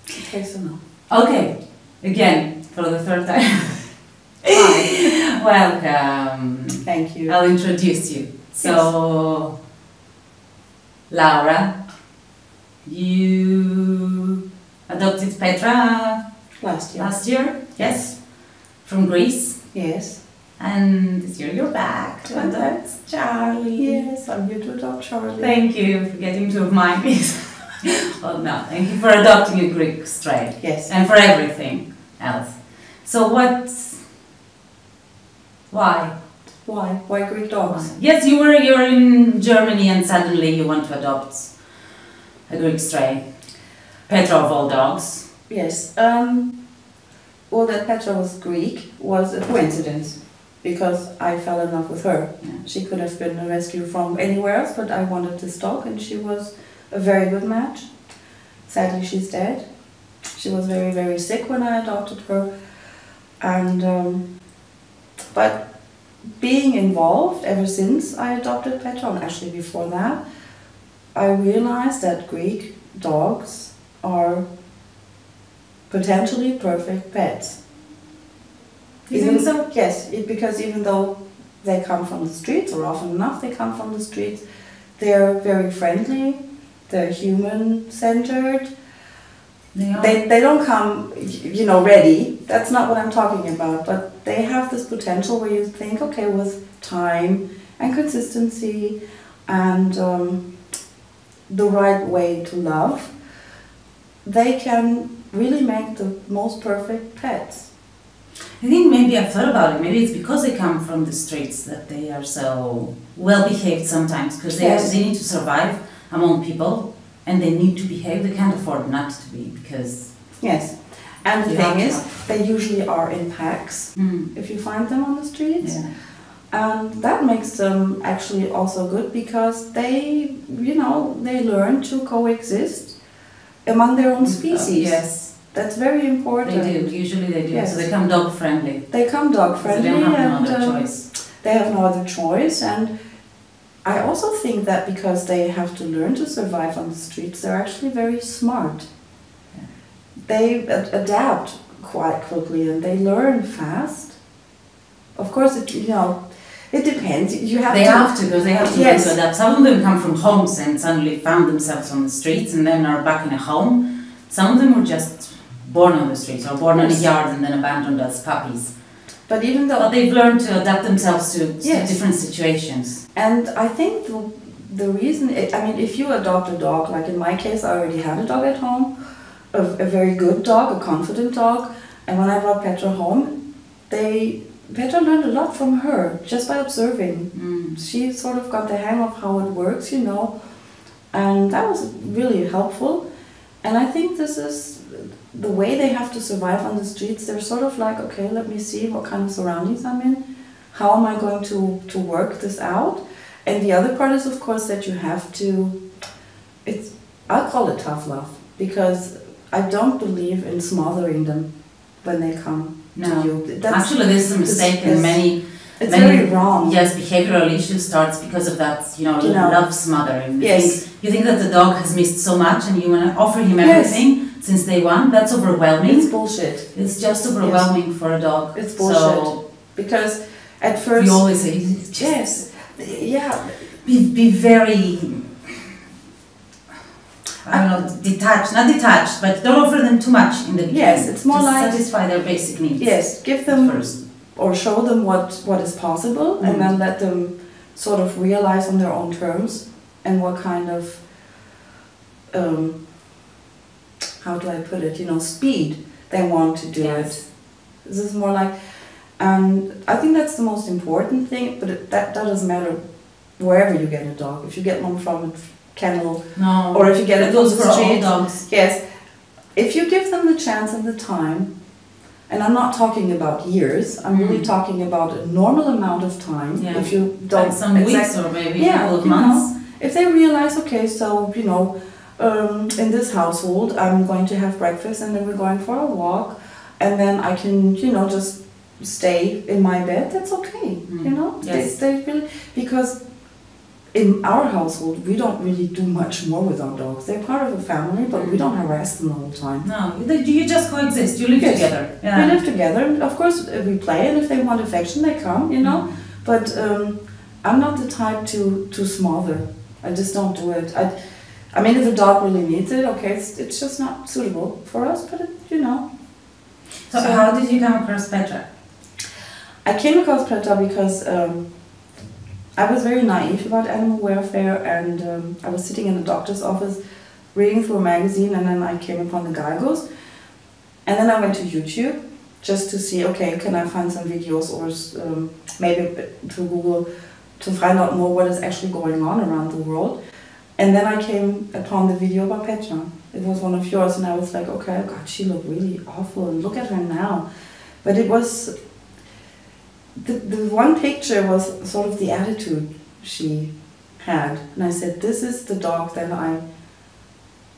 Okay, so no. Okay, again, for the third time. Hi. Welcome. Thank you. I'll introduce you. So, Laura, you adopted Petra Last year. Yes, from Greece. Yes. And this year you're back to adopt Charlie. Yes, I'm here to adopt Charlie. Thank you for getting to remind me. Well, no, thank you for adopting a Greek stray. Yes. And for everything else. So why? Why? Why Greek dogs? Yes, you're in Germany and suddenly you want to adopt a Greek stray. Petra of all dogs. Yes. Well, that Petra was Greek was a coincidence because I fell in love with her. Yeah. She could have been a rescue from anywhere else, but I wanted this dog and she was a very good match. Sadly, she's dead. She was very, very sick when I adopted her. And, but being involved ever since I adopted Petra, and actually before that, I realized that Greek dogs are potentially perfect pets. You think so? Yes, because even though they come from the streets, or often enough they come from the streets, they're very friendly, they're human-centered. They don't come, ready. That's not what I'm talking about. But they have this potential where you think, okay, with time and consistency and the right way to love, they can really make the most perfect pets. I think maybe I've thought about it. Maybe it's because they come from the streets that they are so well behaved sometimes, because they need to survive among people and they need to behave. They can't afford not to be because. Yes, and the thing is, they usually are in packs if you find them on the streets. Yeah. And that makes them actually also good because they learn to coexist among their own species. Yes. That's very important. They do, usually they do. Yes. So they come dog friendly. They come dog friendly So they don't have no other choice. They have no other choice. And I also think that because they have to learn to survive on the streets, they're actually very smart. Yeah. They adapt quite quickly and they learn fast. Of course, it depends. They have to learn to adapt. Some of them come from homes and suddenly found themselves on the streets and then are back in a home. Some of them were just born on the streets or born in a yard and then abandoned as puppies. But they've learned to adapt themselves to different situations. And I think the reason, if you adopt a dog, like in my case, I already had a dog at home, a very good dog, a confident dog, and when I brought Petra home, Petra learned a lot from her, just by observing. She sort of got the hang of how it works, and that was really helpful. And I think this is the way they have to survive on the streets. They're sort of like, okay, let me see what kind of surroundings I'm in. How am I going to work this out? And the other part is, of course, that you have to, I'll call it tough love, because I don't believe in smothering them when they come to you. Actually, this is a mistake in many. It's very wrong. Yes, behavioral issue starts because of that, love smothering. You think that the dog has missed so much and you want to offer him everything since day one. That's overwhelming. It's bullshit. It's just overwhelming for a dog. It's bullshit. So, because at first... We always say, yes, yeah. Be very... detached. Not detached, but don't offer them too much in the beginning. Yes, it's more like... satisfy their basic needs. Yes, give them... first. Or show them what is possible, and then let them sort of realize on their own terms and what kind of, how do I put it, speed they want to do it. This is more like, and I think that's the most important thing, but that doesn't matter wherever you get a dog. If you get one from a kennel, or if you get it from the street, dogs. Yes, if you give them the chance and the time. And I'm not talking about years, I'm really talking about a normal amount of time. Yeah. If you don't... Like some weeks or maybe a couple of months. If they realize, okay, so, in this household, I'm going to have breakfast and then we're going for a walk, and then I can, just stay in my bed, that's okay, Yes. They really... Because in our household, we don't really do much more with our dogs. They're part of a family, but we don't harass them all the time. No, you just coexist. You live together. Yeah. We live together. Of course, we play, and if they want affection, they come, you know. But I'm not the type to smother. I just don't do it. I mean, if a dog really needs it, okay, it's just not suitable for us, but you know. So how did you come across Petra? I came across Petra because I was very naive about animal welfare, and I was sitting in the doctor's office reading through a magazine, and then I came upon the Galgos, and then I went to YouTube just to see, okay, can I find some videos or maybe to Google to find out more what is actually going on around the world. And then I came upon the video about Petra. It was one of yours, and I was like, okay, God, she looked really awful, and look at her now. But it was, the one picture was sort of the attitude she had. And I said, this is the dog that I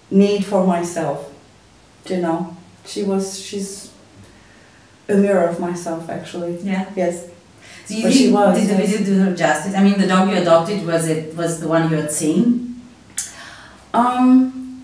need for myself, you know. She's a mirror of myself, actually. Yeah. Yes. So you did the video do her justice? I mean, the dog you adopted, was the one you had seen?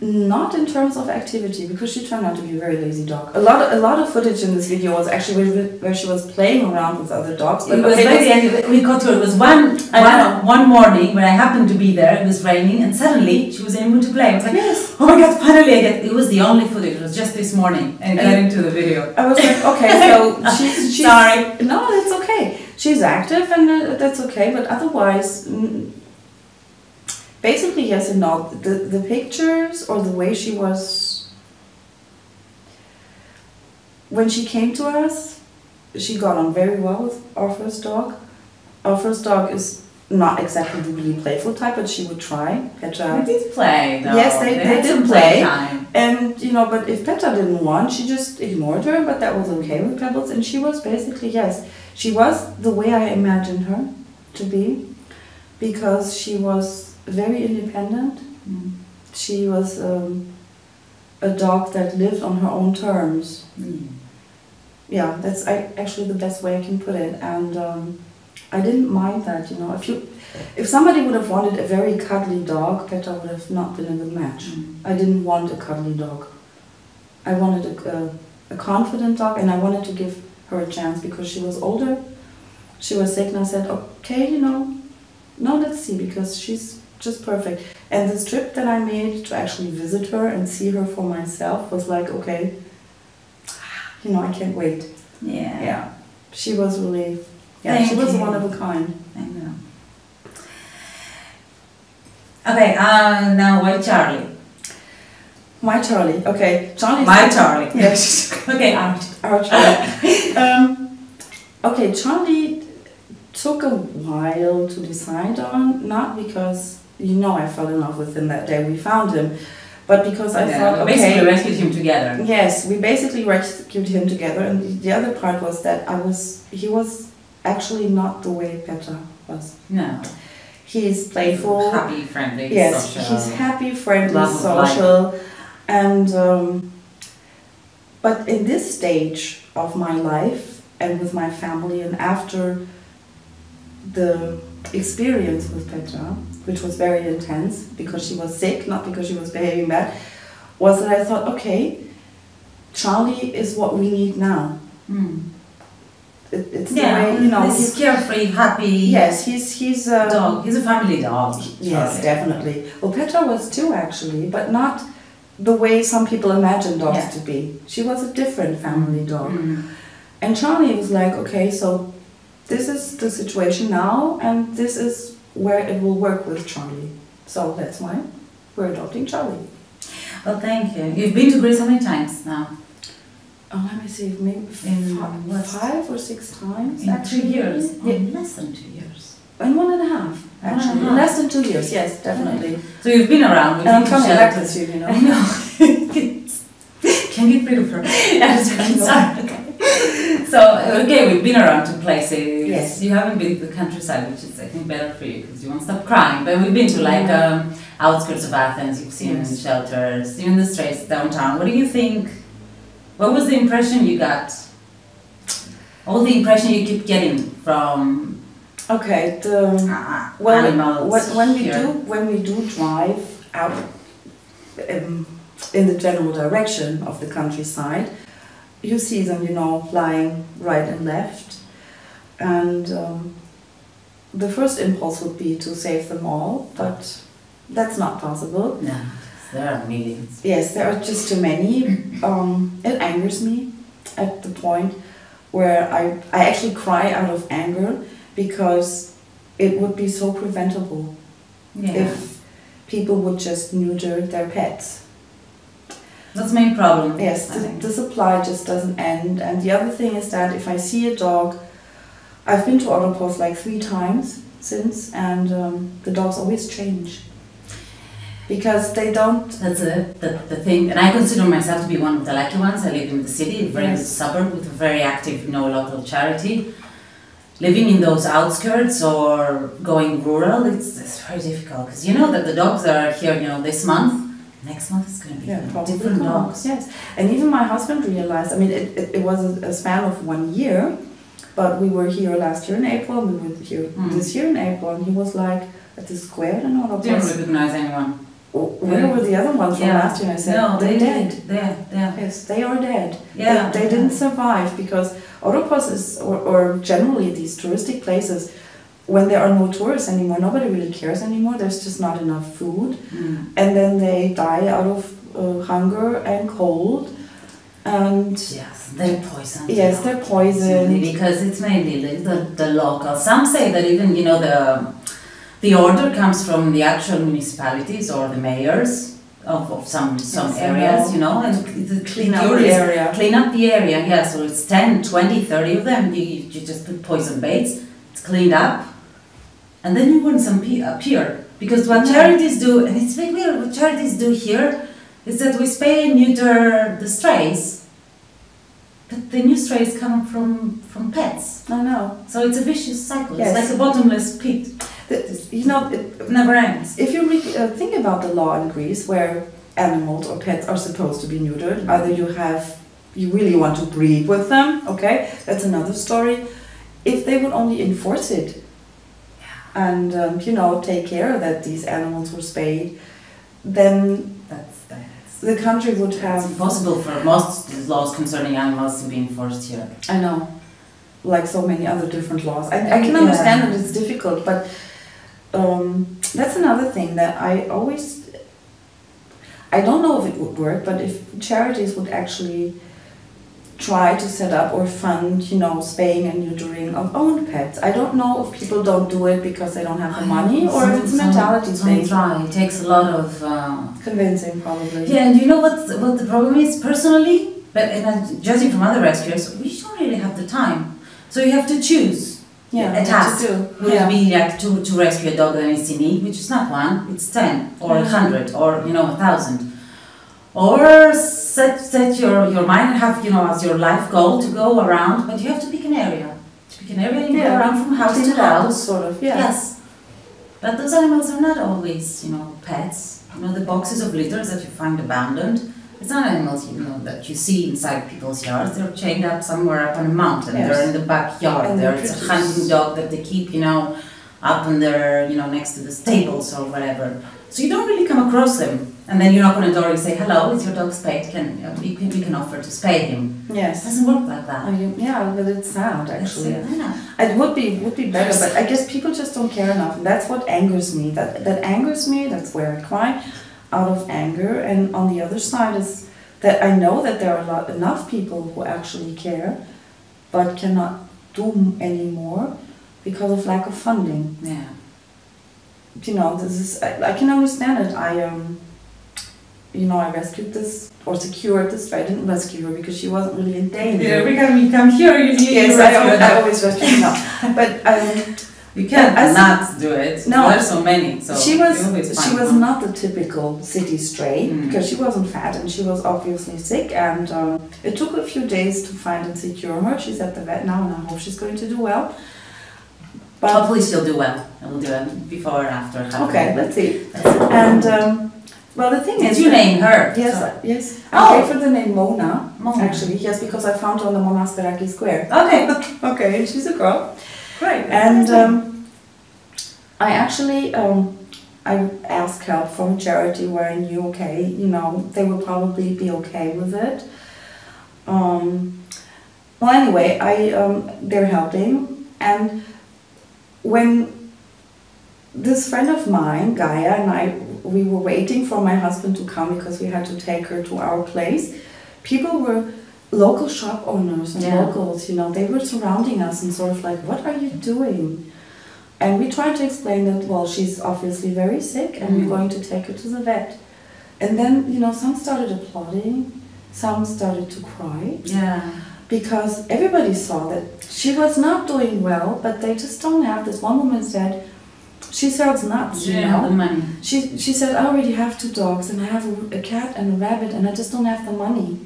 Not in terms of activity, because she turned out to be a very lazy dog. A lot of footage in this video was actually where she was playing around with other dogs. But it was we got to it. It was one morning when I happened to be there. It was raining, and suddenly she was able to play. I was like, yes. Oh my God! Finally, I get. It was the only footage. It was just this morning, and got into the video. I was like, okay, so she's sorry. No, it's okay. She's active, and that's okay. But otherwise. Basically, yes and no. The pictures or the way she was, when she came to us, she got on very well with our first dog. Our first dog is not exactly the really playful type, but she would try. Petra. They did play, though. Yes, they did play. Time. And, you know, but if Petra didn't want, she just ignored her, but that was okay with Pebbles. And she was basically, yes, she was the way I imagined her to be, because she was very independent. She was a dog that lived on her own terms. Yeah, that's actually the best way I can put it. And I didn't mind that, you know. If somebody would have wanted a very cuddly dog, Petra would have not been a good match. I didn't want a cuddly dog. I wanted a confident dog, and I wanted to give her a chance because she was older. She was sick, and I said, okay, you know, no, let's see, because she's just perfect. And this trip that I made to actually visit her and see her for myself was like, okay, you know, I can't wait. Yeah. Yeah. She was really, yeah, she was one of a kind. I know. Okay, now why Charlie? My Charlie, okay. Charlie. My Charlie. Yes. Okay, our Charlie. Okay, Charlie took a while to decide on, not because, you know, I fell in love with him that day we found him, but because I thought, okay. Basically rescued him together. Yes, we basically rescued him together, and the other part was that he was actually not the way Petra was. No. He's playful. Happy, friendly, yes, social. He's happy, friendly, social, and but in this stage of my life and with my family, and after the experience with Petra, which was very intense because she was sick, not because she was behaving bad, was that I thought, okay, Charlie is what we need now. It's the way, you know, he's carefree, happy. Yes, he's a dog. He's a family dog. Yes, Charlie. definitely. Well, Petra was too, actually, but not the way some people imagine dogs to be. She was a different family dog. And Charlie was like, okay, so this is the situation now, and this is where it will work with Charlie. So that's why we're adopting Charlie. Well, thank you. You've been to Greece how many times now? Oh, let me see, maybe 5 or 6 times. In actually. 2 years? Yeah. Less than 2 years. In 1.5, actually. In less than 2 years, yes, definitely. So you've been around. And I'm coming back with you, you know. I know. Can you get rid of her? Sorry. Okay. So, okay, we've been around 2 places. Yes. You haven't been to the countryside, which is, I think, better for you because you won't stop crying. But we've been to, like, outskirts of Athens. You've seen shelters, even the streets downtown. What do you think? What was the impression you got? All the impression you keep getting from Okay, animals when we do drive out in the general direction of the countryside, you see them, lying right and left, and the first impulse would be to save them all, but that's not possible. No, there are millions. Yes, there are just too many. It angers me at the point where I actually cry out of anger, because it would be so preventable if people would just neuter their pets. That's the main problem. Yes, the supply just doesn't end. And the other thing is that if I see a dog, I've been to Autopost like 3 times since, and the dogs always change. Because they don't... That's the thing. And I consider myself to be one of the lucky ones. I live in the city, a very good suburb with a very active, local charity. Living in those outskirts or going rural, it's very difficult. Because you know that the dogs are here, this month. Next month it's going to be different dogs. Yes, and even my husband realized, it was a span of 1 year, but we were here last year in April, we were here this year in April, and he was like, at the square, and all of didn't recognize anyone. Where were the other ones from last year? I said, no, they're dead. Yeah. Yes, they are dead. Yeah. They didn't survive, because Autopost is, or generally these touristic places, when there are no tourists anymore, nobody really cares anymore, there's just not enough food. And then they die out of hunger and cold. And yes, they're poisoned. Yes, they're poisoned. Because it's mainly the locals. Some say that even, the order comes from the actual municipalities or the mayors of some areas, and clean up the area. Clean up the area, yeah, so it's 10, 20, 30 of them, you just put poison baits, it's cleaned up. And then you want some appear. Because what charities do, and it's very weird, what charities do here is that we spay and neuter the strays, but the new strays come from pets. I know. So it's a vicious cycle. Yes. It's like a bottomless pit. It never ends. If you think about the law in Greece, where animals or pets are supposed to be neutered, either you really want to breed with them, okay, that's another story. If they would only enforce it, and take care that these animals were spayed, then the country would have... It's impossible for most laws concerning animals to be enforced here. I know, like so many other different laws. I can understand that it's difficult, but that's another thing that I don't know if it would work, but if charities would actually try to set up or fund, spaying and neutering of owned pets. I don't know if people don't do it because they don't have the money, or if it's a mentality thing. It takes a lot of convincing, probably. Yeah, and you know what the problem is personally? But judging from other rescuers, we don't really have the time. So you have to choose a task. Would it be like to rescue a dog that is in need, which is not 1, it's 10 or 100 or 1,000. Or set your mind and have as your life goal to go around, but you have to pick an area. And you go around from house to house, sort of. Yeah. Yes, but those animals are not always pets. The boxes of litters that you find abandoned. It's not animals that you see inside people's yards. They're chained up somewhere up on a mountain. Yes. They're in the backyard. There's a hunting dog that they keep up in their next to the stables or whatever. So you don't really come across them. And then you knock on a door and say, hello, is your dog spayed? We can offer to spay him. Yes. It doesn't work like that. Yeah, but it's sad, actually. I know. It would be better, but I guess people just don't care enough. And that's what angers me. That angers me, that's where I cry, out of anger. And on the other side is that I know that there are enough people who actually care, but cannot do any more because of lack of funding. Yeah. I can understand it. I rescued this, or secured this, but I didn't rescue her because she wasn't really in danger. Yeah, because you come here, I always rescue her. But you can't not do it. No, there's so many. So she was not the typical city stray because she wasn't fat and she was obviously sick, and it took a few days to find and secure her. She's at the vet now, and I hope she's going to do well. But hopefully she'll do well. We'll do it before or after. Okay, let's see. And well, the thing is... Did you name her? Yes. I gave her the name Mona, actually. Yes, because I found her on the Monasteraki Square. Okay. Okay, and she's a girl. Great. And I actually I asked help from a charity where I knew, okay, you know, they would probably be okay with it. Well, anyway, they're helping, and when this friend of mine, Gaia, and we were waiting for my husband to come because we had to take her to our place. People were local shop owners and locals, you know, they were surrounding us and sort of like, what are you doing? And we tried to explain that, well, she's obviously very sick and we're going to take her to the vet. And then, you know, some started applauding, some started to cry. Yeah. Because everybody saw that she was not doing well, but they just don't have this. One woman said, she sells nuts, you know. The money. She said, I already have 2 dogs and I have a cat and a rabbit and I just don't have the money.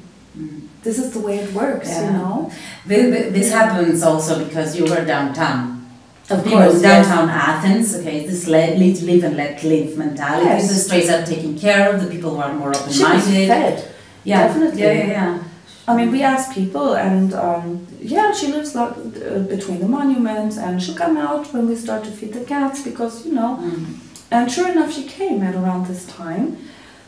This is the way it works, you know. This happens also because you were downtown. Of course, downtown Athens, okay, this live and let live mentality. Yes. The strays are taken care of, the people who are more open-minded. She was fed, yeah, definitely. Yeah. I mean, we asked people and yeah, she lives between the monuments and she'll come out when we start to feed the cats because, you know, and sure enough she came at around this time.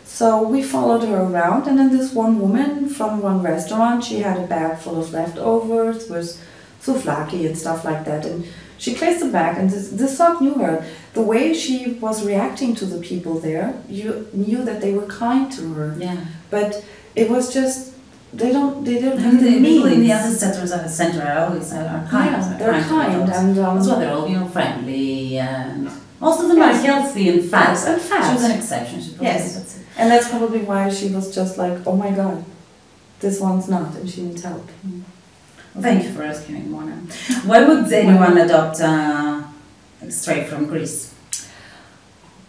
So we followed her around, and then this one woman from one restaurant, she had a bag full of leftovers with souvlaki and stuff like that, and she placed the bag, and this dog knew her. The way she was reacting to the people there, you knew that they were kind to her. Yeah. But it was just, they don't have the people means. in the other center are always are kind. Yeah, they're kind, and that's why they're all, you know, friendly, and most of them are healthy and fat. Yes, and fat. She was an exception. She probably, yes. And that's probably why she was just like, oh my God, this one's not, and she needs help. Well, thank you for asking, Mona. Why would anyone adopt a stray from Greece?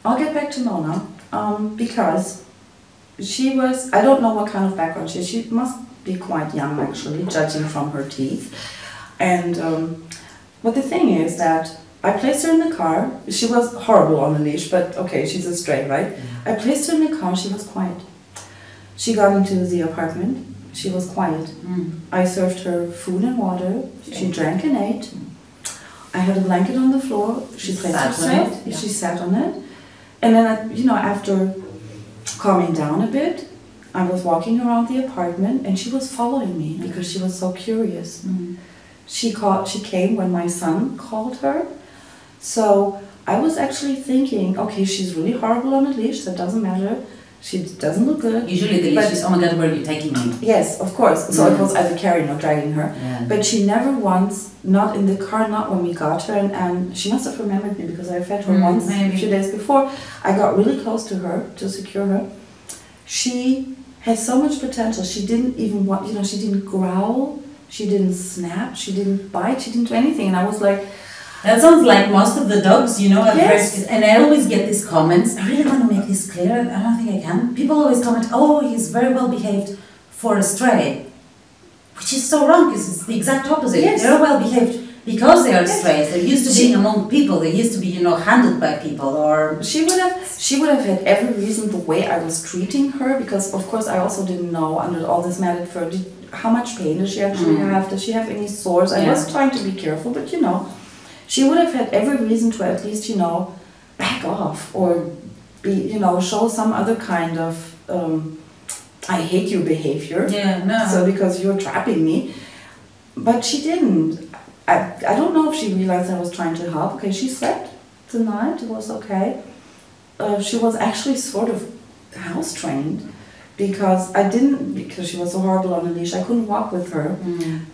I'll get back to Mona, because she was, I don't know what kind of background she must be quite young actually, judging from her teeth. And but the thing is that I placed her in the car. She was horrible on the leash, but okay, she's a stray, right? I placed her in the car, she was quiet. She got into the apartment, she was quiet. I served her food and water, she drank and ate. I had a blanket on the floor, she placed herself, she sat on it. And then, you know, after calming down a bit, I was walking around the apartment and she was following me because she was so curious. She came when my son called her. So I was actually thinking, okay, she's really horrible on a leash, that doesn't matter. She doesn't look good. Usually the leash is, oh my God, where are you taking me? Yes, of course. So it was either carrying or dragging her. Yeah. But she never once, not in the car, not when we got her, and she must have remembered me because I fed her once a few days before. I got really close to her to secure her. She has so much potential. She didn't even want, you know, she didn't growl, she didn't snap, she didn't bite, she didn't do anything. And I was like, that sounds like most of the dogs, you know, at yes. first. And I always get these comments. I really want to make this clear. I don't think I can. People always comment, oh, he's very well behaved for a stray. Which is so wrong, because it's the exact opposite. Yes. They're well behaved because they are strays. They're used to being among people. They're used to be, you know, handled by people. Or she would have had every reason the way I was treating her, because of course I also didn't know under all this matted fur, how much pain does she actually have? Does she have any sores? I was trying to be careful, but you know, she would have had every reason to at least, you know, back off or be, you know, show some other kind of I hate you behavior. Yeah, no. So because you're trapping me. But she didn't. I don't know if she realized I was trying to help. Okay, she slept the night, it was okay. She was actually sort of house trained because she was so horrible on the leash, I couldn't walk with her.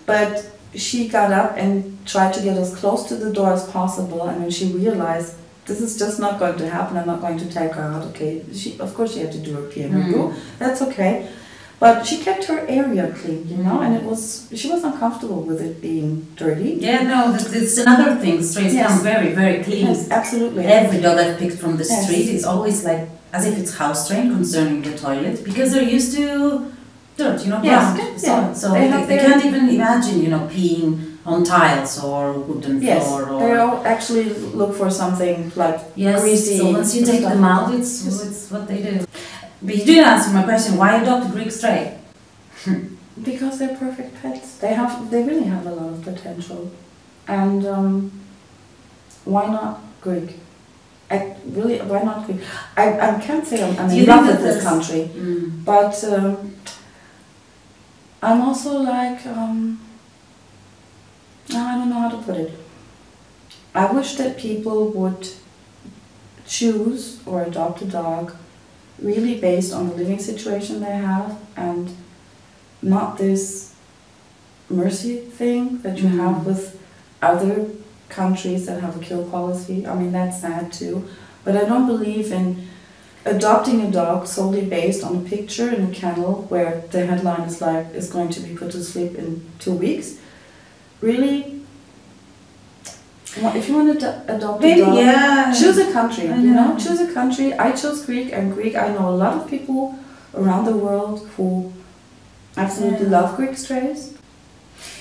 But she got up and tried to get as close to the door as possible, and when she realized this is just not going to happen, I'm not going to take her out, okay. Of course she had to do her pee and her poo, that's okay. But she kept her area clean, you know, and she was uncomfortable with it being dirty. Yeah, no, it's another thing. Strays come very, very clean. Yes, absolutely. Every dog I've picked from the street is always like, as if it's house trained concerning the toilet, because they're used to dirt, you know, ground. So they can't even imagine, you know, peeing on tiles or wooden floor. Or they all actually look for something like greasy. So once you take them out, it's what they do. But you didn't answer my question. Why adopt a Greek stray? Because they're perfect pets. They really have a lot of potential, and why not Greek? Really, why not Greek? I can't say I'm Do you in love think with that this country, but I'm also like, I don't know how to put it. I wish that people would choose or adopt a dog really based on the living situation they have, and not this mercy thing that you have with other countries that have a kill policy. I mean, that's sad too. But I don't believe in adopting a dog solely based on a picture in a kennel where the headline is like, is going to be put to sleep in 2 weeks. Really, if you want to adopt a dog, choose a country, choose a country. I chose Greek, and Greek, I know a lot of people around the world who absolutely love Greek strays.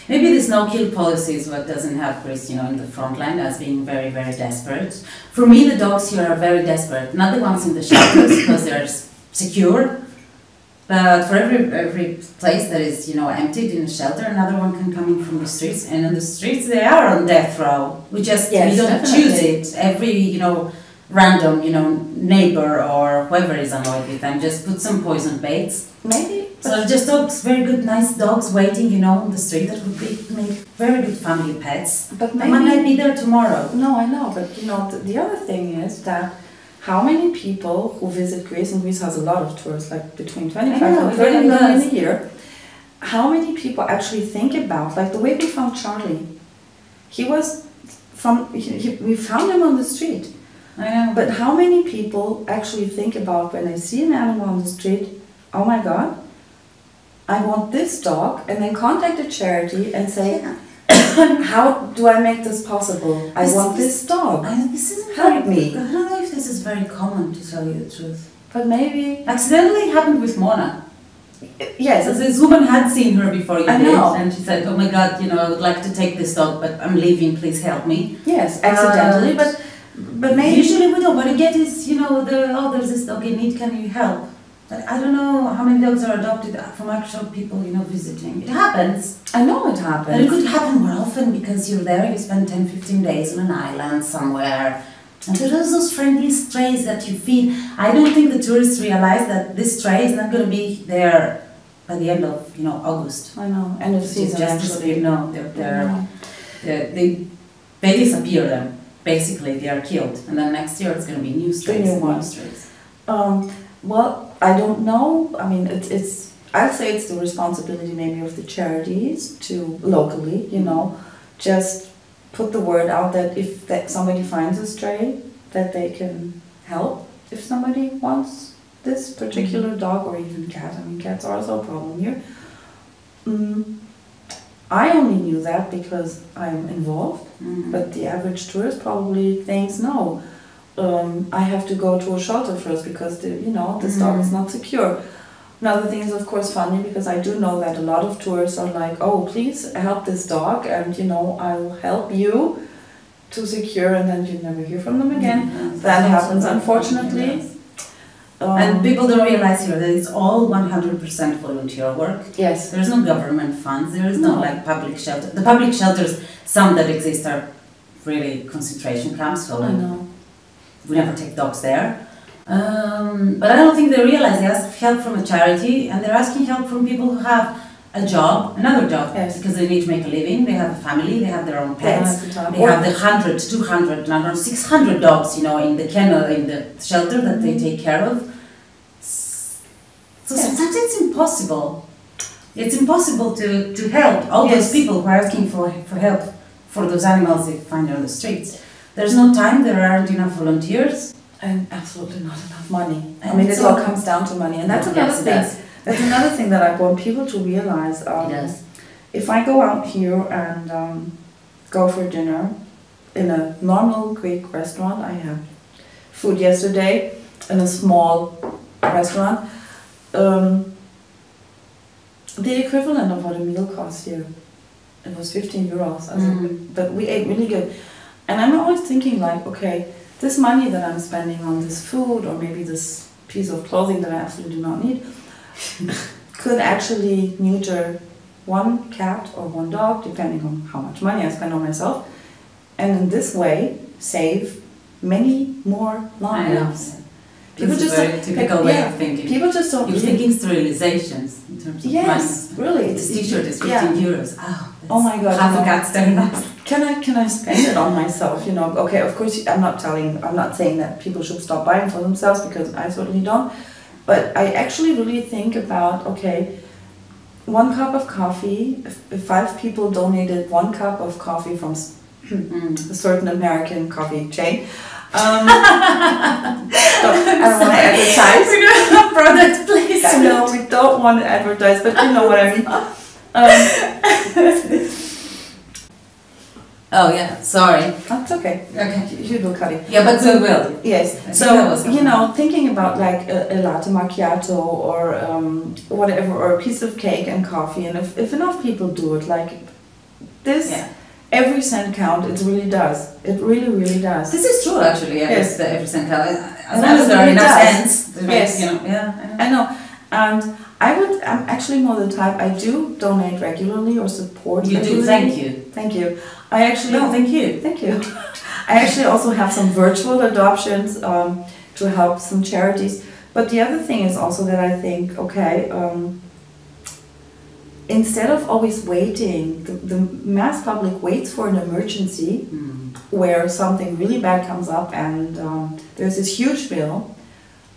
Maybe this no-kill policy is what doesn't have Greece, in the front line as being very, very desperate. For me, the dogs here are very desperate. Not the ones in the shelters because they're secure, but for every place that is, emptied in a shelter, another one can come in from the streets. And in the streets, they are on death row. We don't definitely choose it. Every, random, neighbor or whoever is annoyed with them just put some poison baits. Maybe. So just dogs, very good, nice dogs waiting, on the street that would make very good family pets. But maybe, they might not be there tomorrow. No, I know, but the other thing is that how many people who visit Greece, and Greece has a lot of tourists, like between 25 and 30 million a year, how many people actually think about, like the way we found Charlie, we found him on the street. I know. But how many people actually think about when they see an animal on the street, oh my God, I want this dog, and then contact a charity and say, how do I make this possible? I want this dog. This isn't help me. I don't know if this is very common, to tell you the truth. But maybe accidentally it happened with Mona. Yes. So this woman had seen her before you did, know. and she said, "Oh my God, I would like to take this dog, but I'm leaving. Please help me." Yes, accidentally, but maybe usually we don't. What I get is, there's this dog in need. Can you help? But I don't know how many dogs are adopted from actual people, visiting. It happens. I know it happens. And it could happen more often because you're there, you spend 10, 15 days on an island somewhere. And there are those friendly strays that you feed. I don't think the tourists realize that this stray is not going to be there by the end of, August. I know. End of season, actually. They disappear then. Basically, they are killed. And then next year it's going to be new strays. New strays. Well, I don't know. I mean, I'd say it's the responsibility maybe of the charities to locally, just put the word out that if somebody finds a stray, that they can help if somebody wants this particular dog or even cat. I mean, cats are also a problem here. I only knew that because I'm involved, but the average tourist probably thinks no. I have to go to a shelter first because this dog is not secure. Another thing is of course funny because I do know that a lot of tourists are like, oh, please help this dog, and I'll help you to secure, and then you never hear from them again. That happens, unfortunately. And people don't realize here that it's all 100% volunteer work. Yes. There's no government funds. There is no public shelter. The public shelters, some that exist, are really concentration camps. So I know. We never take dogs there. But I don't think they realize they ask help from a charity, and they're asking help from people who have a job, another job, because they need to make a living, they have a family, they have their own pets, they have the 100, 200, 600 dogs, in the kennel, in the shelter that they take care of. So sometimes it's impossible. It's impossible to help all those people who are asking for help for those animals they find on the streets. There's no time, there aren't enough volunteers. And absolutely not enough money. I mean, it all comes down to money. And that's another thing. That's another thing that I want people to realize. If I go out here and go for dinner in a normal Greek restaurant, I had food yesterday in a small restaurant, the equivalent of what a meal costs here, it was 15 euros. But we ate really good. And I'm always thinking like, okay, this money that I'm spending on this food, or maybe this piece of clothing that I absolutely do not need, could actually neuter one cat or one dog, depending on how much money I spend on myself, and in this way save many more lives. People This is just a very typical way of thinking. People just don't. You're thinking sterilizations in terms of yes, money. really. This T-shirt is 15 euros. Oh my God! Half a cat sterilized. Can I spend it on myself? You know, okay. Of course, I'm not saying that people should stop buying for themselves, because I certainly don't. But I actually really think about, okay, 1 cup of coffee. If 5 people donated 1 cup of coffee from a certain American coffee chain. I don't want to advertise. We don't have product placement. I know, we don't want to advertise, but you know what I mean. Oh yeah, sorry. That's okay. Okay. You will cut it. Yeah, but we will. Yes. So, you know, thinking about like a latte macchiato or whatever, or a piece of cake and coffee, and if enough people do it, like this, every cent counts. It really does. It really, really does. This is true, actually. Yes. Every cent counts. As long as there are enough cents. Yes. You know. Yeah. I know. And I'm actually more the type, I do donate regularly or support regularly. You do, thank you. Thank you. I actually... No, thank you. Thank you. I actually also have some virtual adoptions to help some charities. But the other thing is also that I think, okay, instead of always waiting, the mass public waits for an emergency where something really bad comes up and there's this huge bill.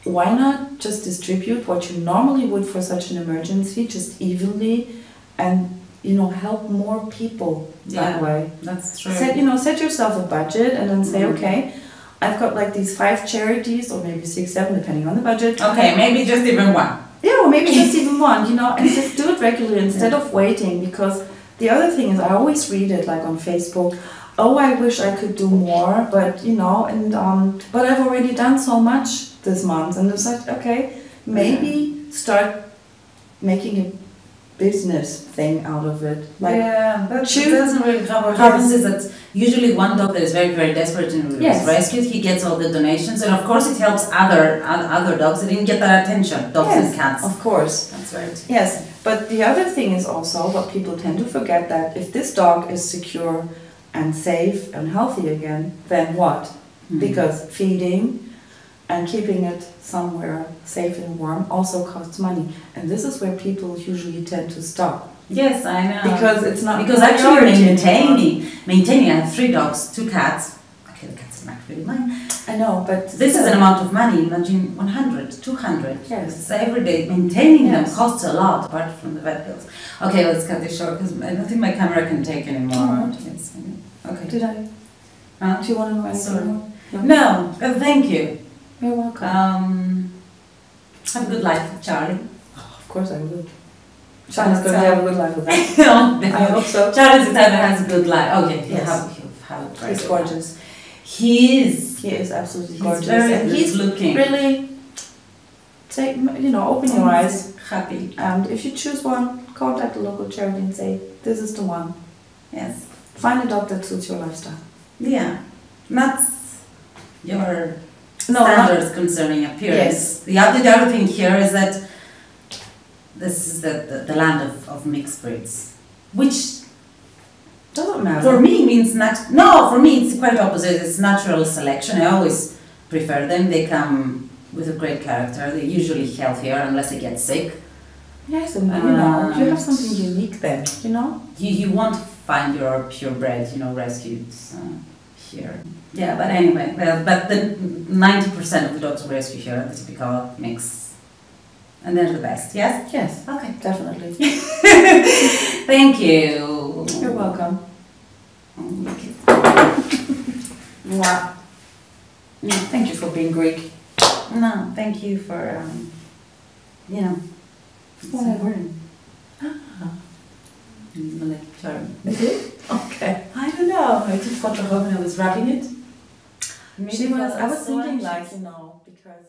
Why not just distribute what you normally would for such an emergency, just evenly, and help more people that way? That's true. Set yourself a budget and then say, okay, I've got like these 5 charities, or maybe 6, 7, depending on the budget. Okay, maybe just even 1. Yeah, or maybe just even 1, and just do it regularly instead of waiting. Because the other thing is, I always read it like on Facebook. Oh, I wish I could do more, but but I've already done so much this month, and it's like, okay, maybe start making a business thing out of it. Like, that doesn't really cover. What happens is that usually one dog that is very, very desperate and is rescued, he gets all the donations, and of course it helps other dogs that didn't get that attention, dogs and cats. Of course. That's right. Yes, but the other thing is also what people tend to forget, that if this dog is secure and safe and healthy again, then what? Because feeding and keeping it somewhere safe and warm also costs money, and this is where people usually tend to stop. Yes, I know. Because it's not. Because actually maintaining. I have 3 dogs, 2 cats. Okay, the cats are not really mine. I know, but this is an amount of money. Imagine 100, 200. Yes. It's every day. Maintaining them costs a lot, apart from the vet bills. Okay, let's cut this short because I don't think my camera can take anymore. Yes. Okay. Did I? Do you want to know anything more? No. Thank you. You're welcome. Have a good life, Charlie. Oh, of course I will. Charlie's going to have a good life with that. I hope so. Charlie's the type that has a good life. Okay, yes. He'll have a He's gorgeous. He is. He is absolutely gorgeous. And he's looking. Really, open your eyes. Happy. And if you choose one, contact the local charity and say, this is the one. Yes. Find a dog that suits your lifestyle. Yeah. Not your standards concerning appearance. Yes. The other thing here is that this is the land of mixed breeds, which doesn't matter. For me means for me it's quite opposite. It's natural selection. I always prefer them. They come with a great character. They're usually healthier unless they get sick. Yes, and you have something unique then. You won't find your purebred, rescued here. Yeah, but anyway, but the 90% of the dogs we rescue here are the typical mix. And they're the best, yes? Yes. Okay. Definitely. Thank you. You're welcome. Wow. Thank you for being Greek. No, thank you for, whatever. Okay. I don't know. I just thought the when I was rubbing it. I was thinking because